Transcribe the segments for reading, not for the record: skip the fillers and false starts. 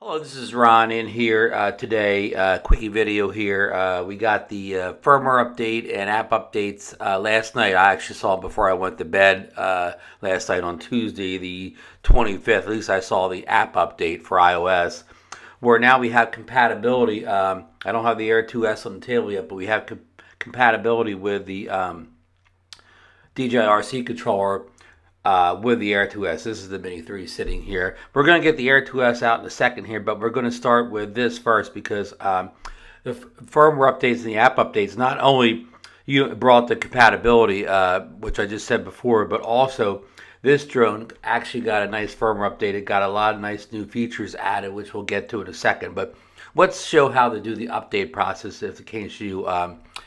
Hello, this is Ron in here today. Quickie video here. We got the firmware update and app updates last night. I actually saw them before I went to bed last night on Tuesday, the 25th. At least I saw the app update for iOS, where now we have compatibility. I don't have the Air 2S on the table yet, but we have compatibility with the DJI RC Controller. With the Air 2S. This is the Mini 3 sitting here. We're going to get the Air 2S out in a second here, but we're going to start with this first because the firmware updates and the app updates not only brought the compatibility, which I just said before, but also this drone actually got a nice firmware update. It got a lot of nice new features added, which we'll get to in a second. But let's show how to do the update process if in case you've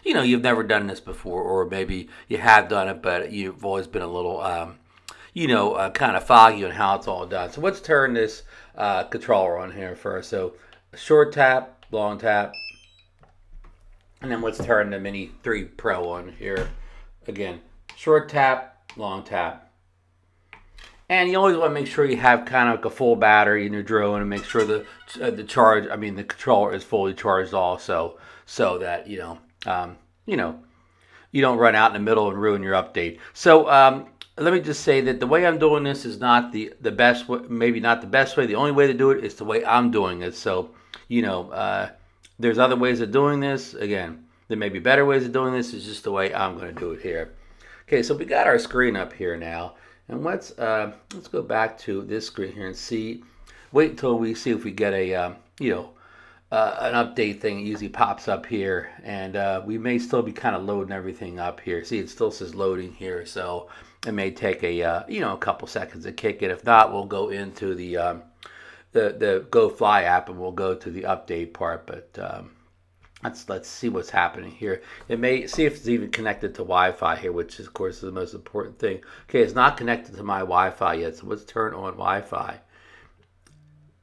never done this before, or maybe you have done it, but you've always been a little kind of foggy on how it's all done. So let's turn this controller on here first. So short tap, long tap, and then let's turn the Mini 3 Pro on here. Again, short tap, long tap. And you always want to make sure you have kind of like a full battery in your drone and make sure the controller is fully charged also, so that you don't run out in the middle and ruin your update. So let me just say that the way I'm doing this is not the best way, maybe not the best way. The only way to do it is the way I'm doing it. So, there's other ways of doing this. Again, there may be better ways of doing this. It's just the way I'm going to do it here. Okay, so we got our screen up here now. And let's go back to this screen here and wait until we see if we get an update thing. It usually pops up here, and we may still be kind of loading everything up here. See, it still says loading here, so it may take a couple seconds to kick it. If not, we'll go into the Go Fly app and we'll go to the update part. But let's see what's happening here. It may see if it's even connected to Wi-Fi here, which is, of course, is the most important thing. Okay, it's not connected to my Wi-Fi yet, so let's turn on Wi-Fi.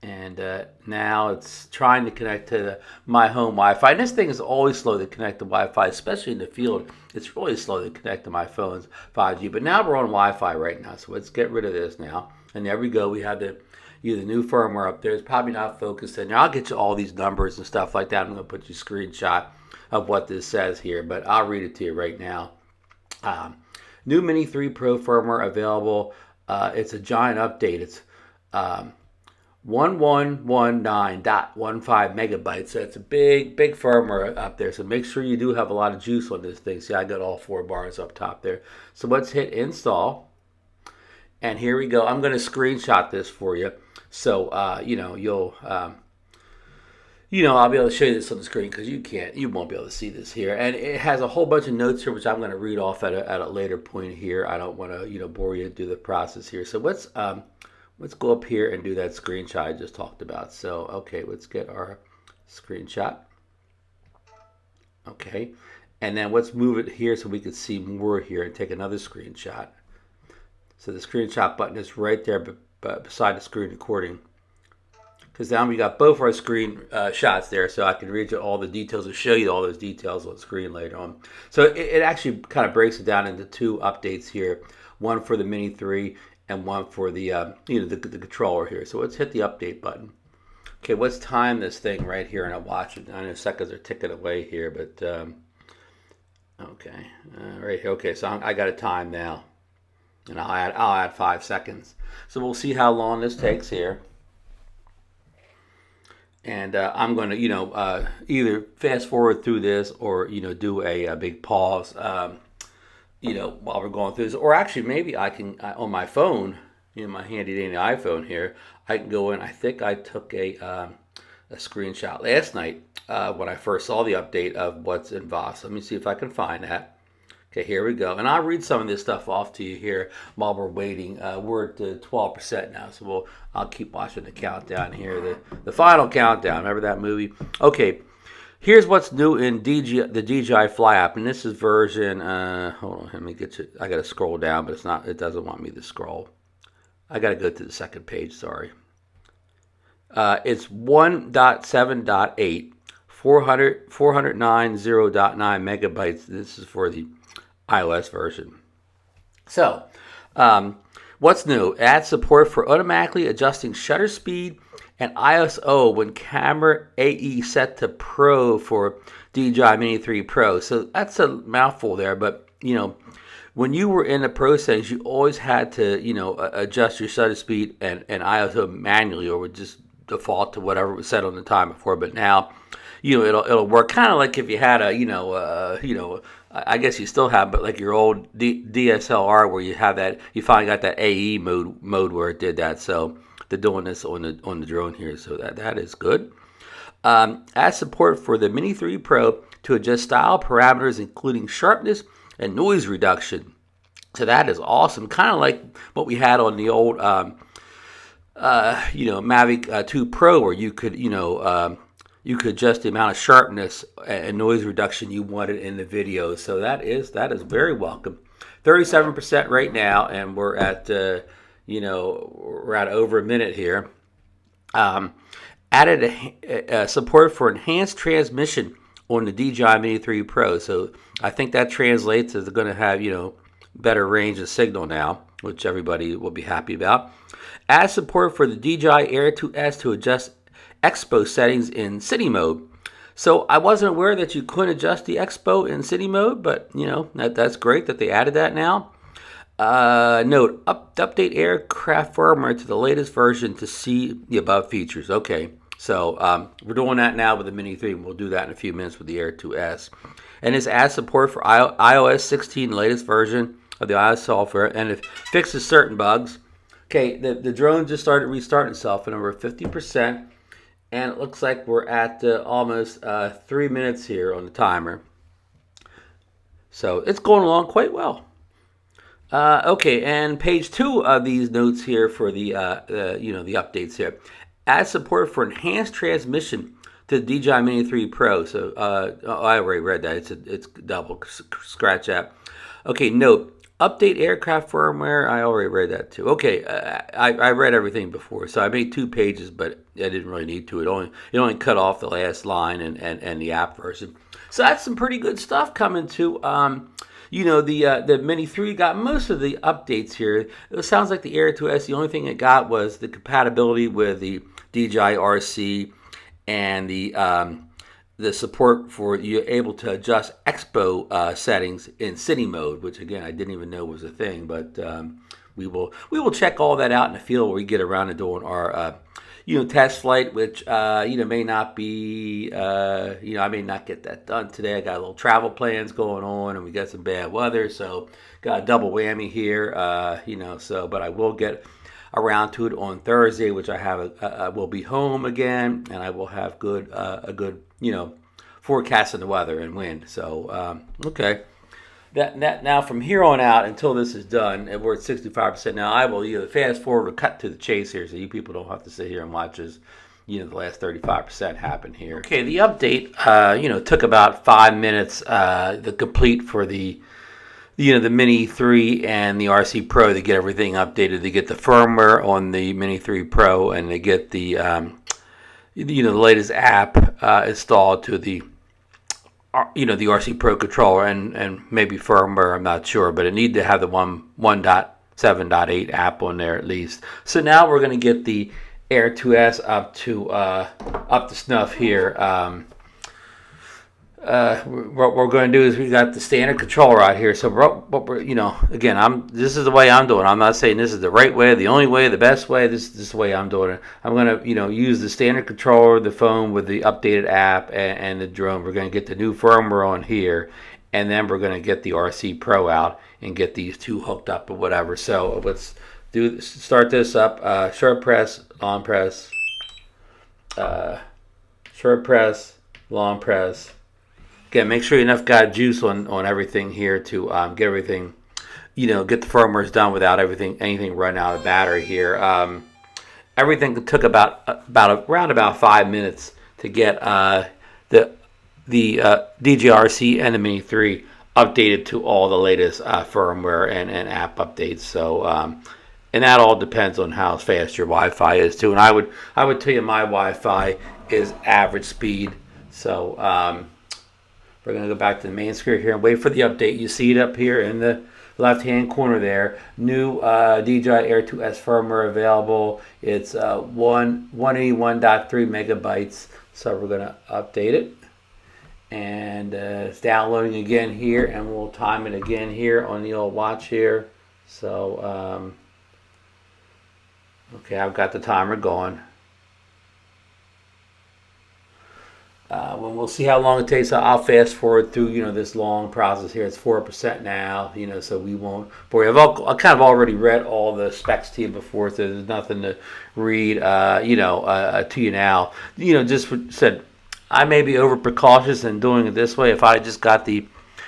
And now it's trying to connect to my home Wi-Fi. And this thing is always slow to connect to Wi-Fi, especially in the field. It's really slow to connect to my phone's 5G. But now we're on Wi-Fi right now, so let's get rid of this now. And there we go. We have the new firmware up there. It's probably not focused in there. I'll get you all these numbers and stuff like that. I'm going to put you a screenshot of what this says here, but I'll read it to you right now. New Mini 3 Pro firmware available. It's a giant update. It's 1119.15 megabytes. So it's a big firmware up there. So make sure you do have a lot of juice on this thing. See, I got all 4 bars up top there. So let's hit install. And here we go. I'm going to screenshot this for you. So, I'll be able to show you this on the screen because you won't be able to see this here. And it has a whole bunch of notes here, which I'm going to read off at a later point here. I don't want to, bore you through the process here. So let's go up here and do that screenshot I just talked about. So, okay, let's get our screenshot. Okay, and then let's move it here so we can see more here and take another screenshot. So the screenshot button is right there beside the screen recording. Because now we got both our screen shots there, so I can read you all the details and show you all those details on the screen later on. So it actually kind of breaks it down into 2 updates here. One for the Mini 3 and one for the the controller here. So let's hit the update button. Okay, let's time this thing right here, and I'll watch it. I know seconds are ticking away here, but okay, right here. Okay, so I got a time now, and I'll add 5 seconds. So we'll see how long this takes here. And I'm going to either fast forward through this or do a big pause. While we're going through this, or actually maybe I can on my phone, my handy dandy iPhone here, I can go in. I think I took a screenshot last night when I first saw the update of what's in VOS. Let me see if I can find that. Okay, here we go, and I'll read some of this stuff off to you here while we're waiting. We're at 12% now, so I'll keep watching the countdown here, the final countdown. Remember that movie? Okay. Here's what's new in the DJI Fly app, and this is version, hold on, let me get you, I got to scroll down, but it doesn't want me to scroll. I got to go to the second page, sorry. It's 1.7.8, 409.0.9 megabytes. This is for the iOS version. So, What's new? Add support for automatically adjusting shutter speed and ISO when camera AE set to Pro for DJI Mini 3 Pro. So that's a mouthful there, but when you were in the Pro settings, you always had to adjust your shutter speed and ISO manually, or would just default to whatever was set on the time before. But now, it'll work kind of like if you had I guess you still have, but like your old DSLR where you have that, you finally got that AE mode where it did that. So they're doing this on the drone here, so that is good. Add support for the Mini 3 Pro to adjust style parameters, including sharpness and noise reduction. So that is awesome. Kind of like what we had on the old Mavic 2 Pro, where you could you could adjust the amount of sharpness and noise reduction you wanted in the video. So that is very welcome. 37% right now, and we're at over a minute here. Added support for enhanced transmission on the DJI Mini 3 Pro. So I think that translates as they're going to have better range of signal now, which everybody will be happy about. Add support for the DJI Air 2S to adjust expo settings in city mode. So I wasn't aware that you couldn't adjust the expo in city mode, but that's great that they added that now. Note, update aircraft firmware to the latest version to see the above features. Okay, so we're doing that now with the Mini 3, and we'll do that in a few minutes with the Air 2S. And this adds support for iOS 16, the latest version of the iOS software, and it fixes certain bugs. Okay, the drone just started restarting itself, and over 50%. And it looks like we're at almost 3 minutes here on the timer. So it's going along quite well. Okay, and page 2 of these notes here for the the updates here. Add support for enhanced transmission to the DJI Mini 3 Pro. So I already read that. It's double scratch that. Okay, note. Update aircraft firmware. I already read that too. Okay, I read everything before, so I made 2 pages, but I didn't really need to. It only cut off the last line and the app version. So that's some pretty good stuff coming to. The Mini 3 got most of the updates here. It sounds like the Air 2S. The only thing it got was the compatibility with the DJI RC and the support for you able to adjust expo settings in city mode, which again I didn't even know was a thing. But we will check all that out in the field where we get around to doing our test flight, which may not be I may not get that done today. I got a little travel plans going on, and we got some bad weather, so got a double whammy here. But I will get around to it on Thursday, which I will be home again, and I will have a good forecasting the weather and wind. So okay, that now from here on out until this is done, and we're at 65% now. I will either fast forward or cut to the chase here, so you people don't have to sit here and watch as the last 35% happen here. Okay, the update took about 5 minutes. The complete for the the Mini 3 and the RC Pro to get everything updated. They get the firmware on the Mini 3 Pro, and they get the the latest app installed to the the RC Pro controller and maybe firmware. I'm not sure, but it need to have the 1.7.8 app on there at least. So now we're going to get the Air 2S up to snuff here. What we're going to do is we got the standard controller out here. So what we're again, this is the way I'm doing it. I'm not saying this is the right way, the only way, the best way. This is the way I'm doing it. I'm going to use the standard controller, the phone with the updated app, and the drone. We're going to get the new firmware on here, and then we're going to get the RC Pro out and get these two hooked up or whatever. So let's start this up. Short press, long press, short press, long press. Again, make sure you enough got juice on everything here to get everything, get the firmwares done without anything running out of battery here. Everything took around about 5 minutes to get the DJI RC and the Mini 3 updated to all the latest firmware and app updates. So and that all depends on how fast your Wi-Fi is too. And I would tell you my Wi-Fi is average speed. So we're going to go back to the main screen here and wait for the update. You see it up here in the left hand corner there. New DJI Air 2S firmware available. It's 181.3 megabytes. So we're going to update it. And it's downloading again here, and we'll time it again here on the old watch here. So, okay, I've got the timer going. When we'll see how long it takes, I'll fast forward through, this long process here. It's 4% now, so we won't bore you. I kind of already read all the specs to you before, so there's nothing to read, to you now. Just said, I may be over precautious in doing it this way. If I just got the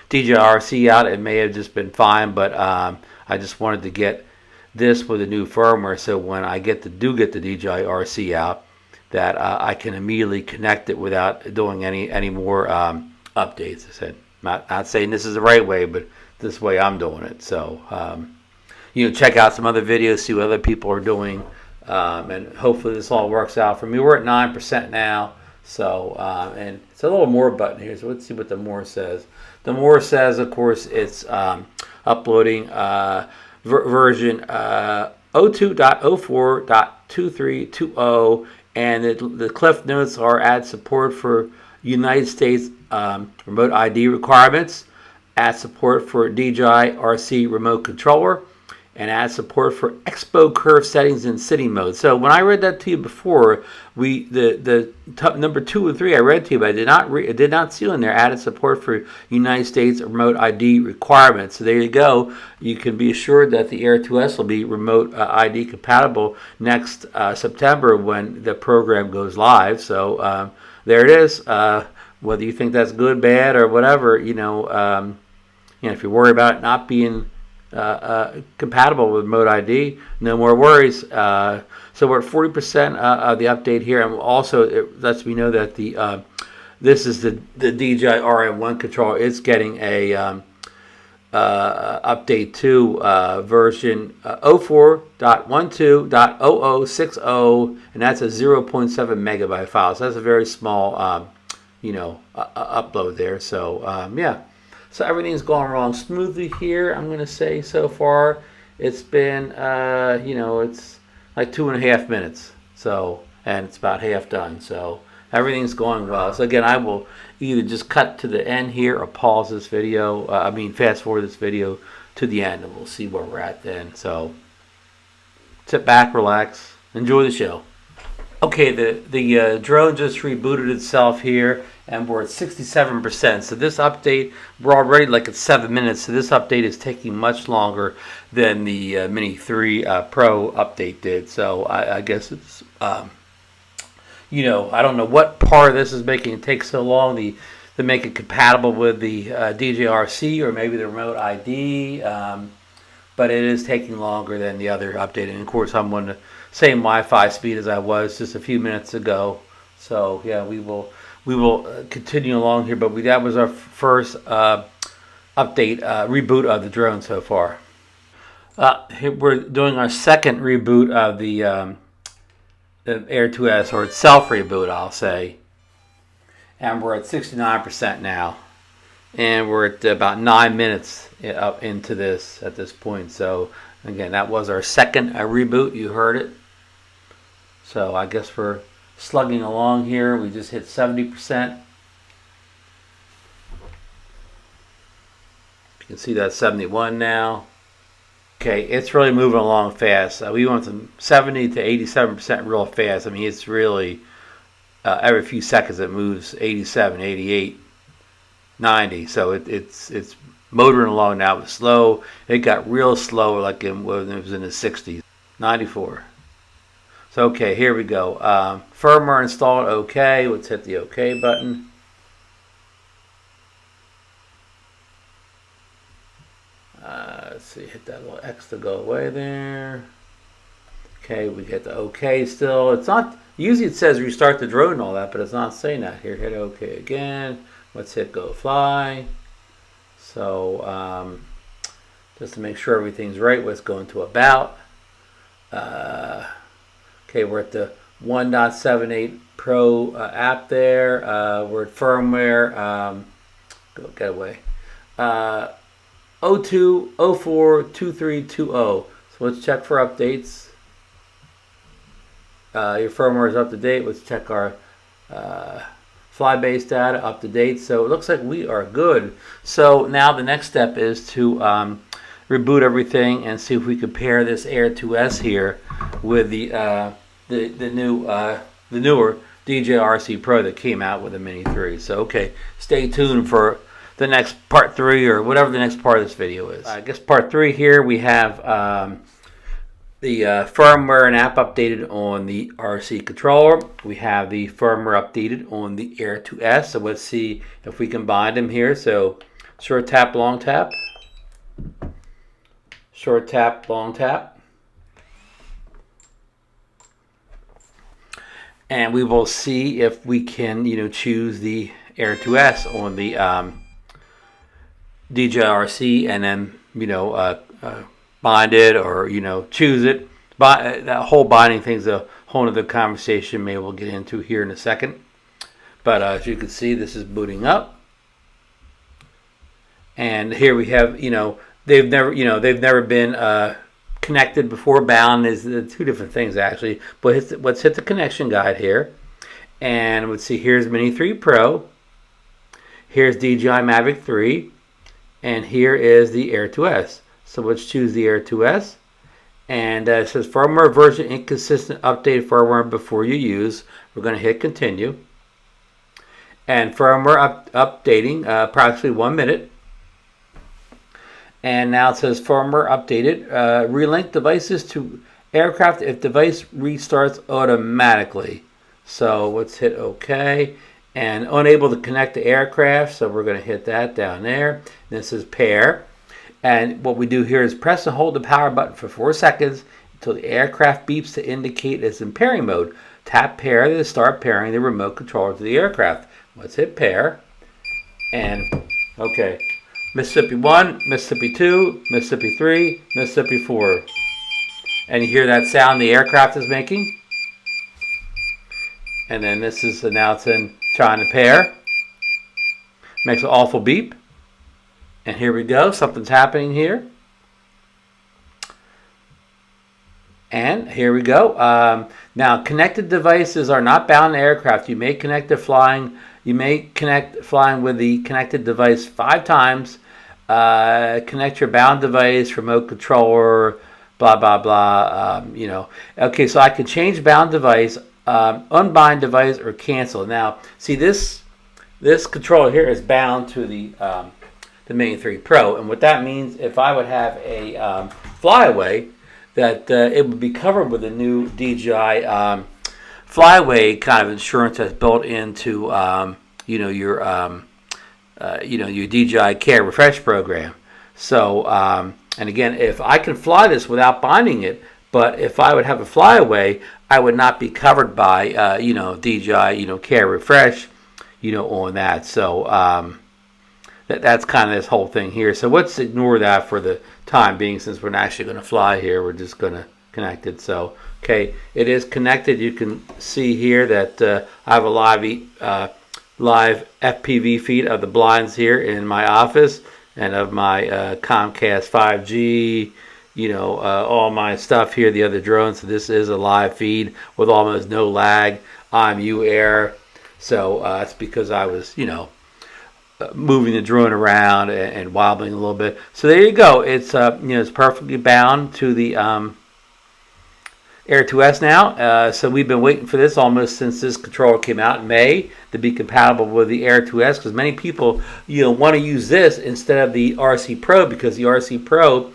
DJI RC out, it may have just been fine, but I just wanted to get this with a new firmware, so when I get the DJI RC out, that I can immediately connect it without doing any more updates. I said, not saying this is the right way, but this way I'm doing it. So check out some other videos, see what other people are doing, and hopefully this all works out for me. We're at 9% now. So, and it's a little more button here. So let's see what the more says. The more says, of course, it's uploading version 02.04.2320. And the cliff notes are add support for United States remote ID requirements, add support for DJI RC remote controller, and add support for expo curve settings in city mode. So when I read that to you before, the number 2 and 3 I read to you, but I did not see in there added support for United States remote ID requirements. So there you go. You can be assured that the Air 2S will be remote ID compatible next September when the program goes live. So there it is. Whether you think that's good, bad, or whatever, if you worry about it not being compatible with remote ID, no more worries. So we're at 40% of the update here, and also it lets me know that the this is the DJI RM1 controller. It's getting a update to version 04.12.0060, and that's a 0.7 megabyte file. So that's a very small upload there. So yeah. So everything's going along smoothly here, I'm going to say so far. It's been, it's like 2.5 minutes. So, and it's about half done. So everything's going well. So again, I will either just cut to the end here or pause this video. Fast forward this video to the end, and we'll see where we're at then. So sit back, relax, enjoy the show. Okay, the drone just rebooted itself here, and we're at 67%. So this update, we're already like at 7 minutes. So this update is taking much longer than the Mini 3 Pro update did. So I guess it's, I don't know what part of this is making it take so long to make it compatible with the DJI RC or maybe the remote ID. But it is taking longer than the other update. And of course, I'm on the same Wi-Fi speed as I was just a few minutes ago. So yeah, we will continue along here. But that was our first update, reboot of the drone so far. Here we're doing our second reboot of the Air 2S, or self reboot, I'll say. And we're at 69% now. And we're at about 9 minutes up into this at this point. So again, that was our second reboot. You heard it. So I guess we're slugging along here. We just hit 70%. You can see that's 71 now. Okay, it's really moving along fast. We went from 70 to 87% real fast. I mean, it's really every few seconds it moves 87, 88. 90, so it's motoring along now. It was slow. It got real slow, like when it was in the 60s. 94. So okay, here we go. Firmware installed. Okay, let's hit the OK button. Let's see, hit that little X to go away there. Okay, we hit the OK still. It's not. Usually it says restart the drone and all that, but it's not saying that here. Hit OK again. Let's hit go fly. So just to make sure everything's right, let's go into about. Okay, we're at the 1.78 Pro app there. We're at firmware. Go get away. 02042320. So let's check for updates. Your firmware is up to date. Let's check our fly-based data, up to date. So it looks like we are good. So now the next step is to reboot everything and see if we can pair this Air 2S here with the newer DJI RC Pro that came out with the Mini 3. So okay, stay tuned for the next part 3 or whatever the next part of this video is. I guess part 3 here we have the firmware and app updated on the RC controller. We have the firmware updated on the Air 2S. So let's see if we can bind them here. So short tap, long tap. Short tap, long tap. And we will see if we can, choose the Air 2S on the DJI RC and then, bind it or, choose it. But that whole binding thing's a whole other conversation maybe we'll get into here in a second. But as you can see, this is booting up. And here we have, they've never been connected before. Bound is two different things actually. But let's hit the connection guide here. And let's see, here's Mini 3 Pro. Here's DJI Mavic 3. And here is the Air 2S. So let's choose the Air 2S. And it says firmware version inconsistent, update firmware before you use. We're going to hit continue. And firmware updating approximately 1 minute. And now it says firmware updated. Relink devices to aircraft if device restarts automatically. So let's hit OK. And unable to connect to aircraft. So we're going to hit that down there. This is pair. And what we do here is press and hold the power button for 4 seconds until the aircraft beeps to indicate it's in pairing mode. Tap pair to start pairing the remote controller to the aircraft. Let's hit pair. And okay. Mississippi 1, Mississippi 2, Mississippi 3, Mississippi 4. And you hear that sound the aircraft is making. And then this is announcing trying to pair. Makes an awful beep. And here we go. Something's happening here. And here we go. Now, connected devices are not bound to aircraft. You may connect to flying. You may connect flying with the connected device 5 times. Connect your bound device, remote controller, blah, blah, blah. Okay, so I can change bound device, unbind device, or cancel. Now, see this controller here is bound to the Mini 3 Pro. And what that means, if I would have a flyaway, that it would be covered with a new DJI flyaway kind of insurance that's built into your DJI Care refresh program. So and again, if I can fly this without binding it, but if I would have a flyaway, I would not be covered by DJI Care refresh on that. So that's kind of this whole thing here. So let's ignore that for the time being, since we're not actually going to fly here. We're just going to connect it. So, okay, it is connected. You can see here that I have a live FPV feed of the blinds here in my office and of my Comcast 5G, all my stuff here, the other drones. So this is a live feed with almost no lag. I'm Air. So it's because I was, moving the drone around and wobbling a little bit. So there you go. It's it's perfectly bound to the Air 2S now. So we've been waiting for this almost since this controller came out in May to be compatible with the Air 2S, because many people want to use this instead of the RC Pro, because the RC Pro,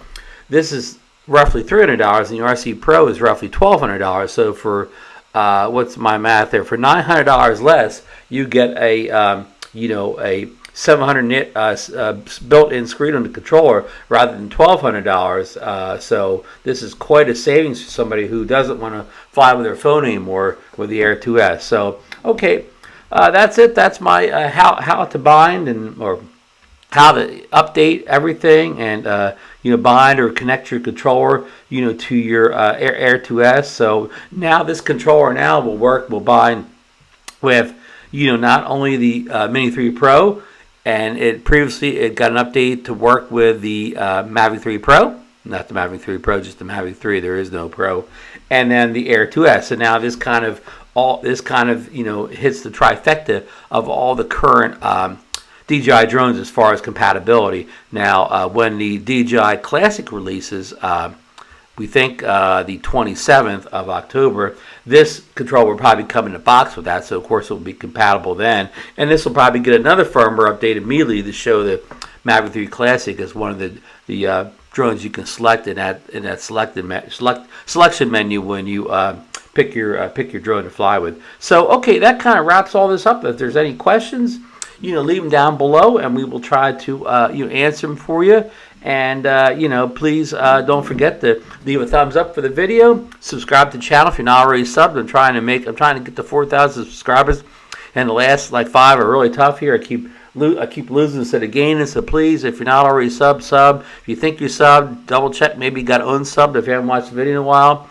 this is roughly $300 and the RC Pro is roughly $1,200. So for what's my math there? For $900 less, you get a 700 nit built-in screen on the controller rather than $1,200. So this is quite a savings for somebody who doesn't want to fly with their phone anymore with the Air 2S. So okay, that's it. That's my how to bind or how to update everything and bind or connect your controller to your Air 2S. So now this controller will bind with not only the Mini 3 Pro and it got an update to work with the Mavic 3 Pro, not the Mavic 3 Pro, just the Mavic 3. There is no Pro, and then the Air 2S. So now this kind of hits the trifecta of all the current DJI drones as far as compatibility. Now, when the DJI Classic releases, we think the 27th of October, this controller will probably come in a box with that, so of course it will be compatible then. And this will probably get another firmware update immediately to show the Mavic 3 Classic as one of the drones you can select in that selection menu when you pick your drone to fly with. So okay, that kind of wraps all this up. If there's any questions, leave them down below, and we will try to answer them for you. And please don't forget to leave a thumbs up for the video. Subscribe to the channel if you're not already subbed. I'm trying to get to 4,000 subscribers, and the last 5 are really tough here. I keep losing instead of gaining. So please, if you're not already sub. If you think you're subbed, double check. Maybe you got unsubbed if you haven't watched the video in a while.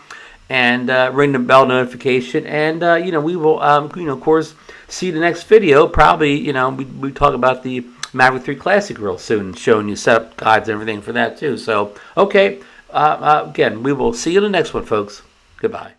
And ring the bell notification, and we will of course see the next video. Probably we talk about the Mavic 3 Classic real soon, showing you setup guides and everything for that too. So okay, again, we will see you in the next one, folks. Goodbye.